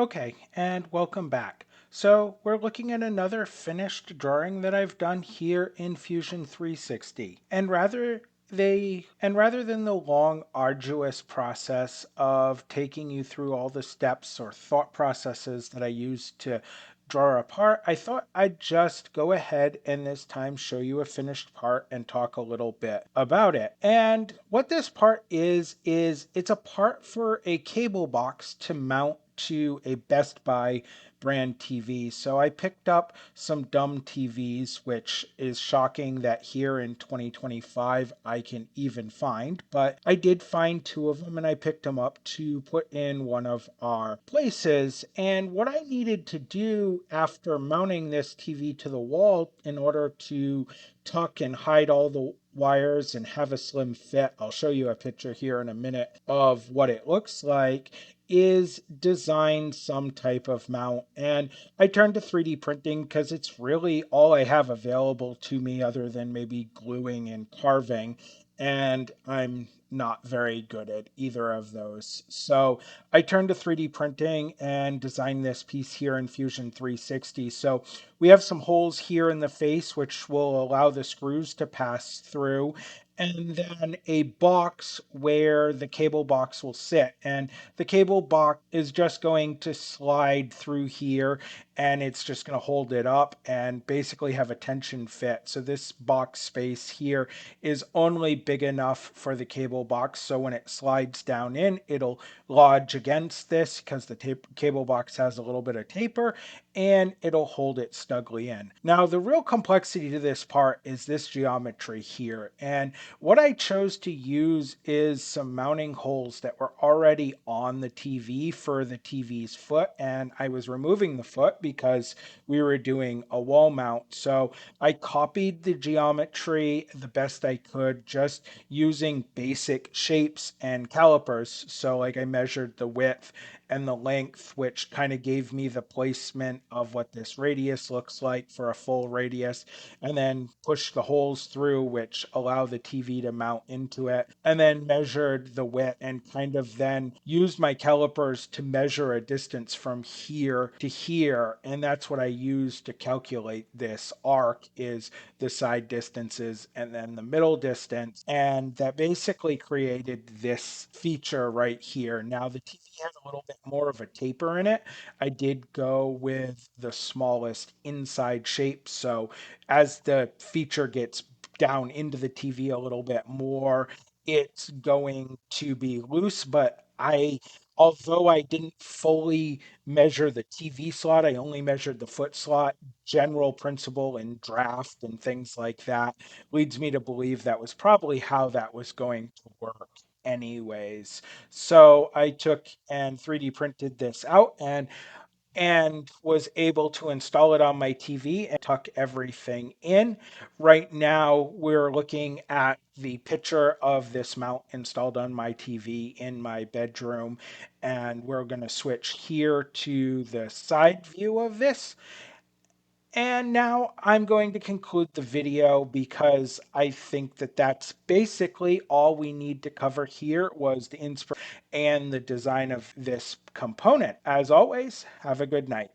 Okay, and welcome back. So we're looking at another finished drawing that I've done here in Fusion 360. And rather than the long, arduous process of taking you through all the steps or thought processes that I use to draw a part, I thought I'd just go ahead and this time show you a finished part and talk a little bit about it. And what this part is it's a part for a cable box to mount to a Best Buy brand TV. So I picked up some dumb TVs, which is shocking that here in 2025 I can even find. But I did find two of them and I picked them up to put in one of our places. And what I needed to do after mounting this TV to the wall in order to tuck and hide all the wires and have a slim fit, I'll show you a picture here in a minute of what it looks like, is design some type of mount. And I turned to 3D printing because it's really all I have available to me other than maybe gluing and carving. And I'm not very good at either of those. So I turned to 3D printing and designed this piece here in Fusion 360. So we have some holes here in the face, which will allow the screws to pass through, and then a box where the cable box will sit. And the cable box is just going to slide through here and it's just going to hold it up and basically have a tension fit. So this box space here is only big enough for the cable box. So when it slides down in, it'll lodge against this because the cable box has a little bit of taper and it'll hold it snugly in. Now, the real complexity to this part is this geometry here. And what I chose to use is some mounting holes that were already on the TV for the TV's foot. And I was removing the foot because we were doing a wall mount. So I copied the geometry the best I could, just using basic shapes and calipers. So like I measured the width and the length, which kind of gave me the placement of what this radius looks like for a full radius, and then pushed the holes through, which allow the TV to mount into it, and then measured the width and kind of then used my calipers to measure a distance from here to here. And that's what I used to calculate this arc is the side distances and then the middle distance. And that basically created this feature right here. Now the TV has a little bit more of a taper in it. I did go with the smallest inside shape. So as the feature gets down into the TV a little bit more, it's going to be loose. But although I didn't fully measure the TV slot, I only measured the foot slot. General principle in draft and things like that leads me to believe that was probably how that was going to work anyways. So I took and 3D printed this out and was able to install it on my TV and tuck everything in. Right now, we're looking at the picture of this mount installed on my TV in my bedroom, and we're going to switch here to the side view of this. And now I'm going to conclude the video because I think that that's basically all we need to cover here was the inspiration and the design of this component. As always, have a good night.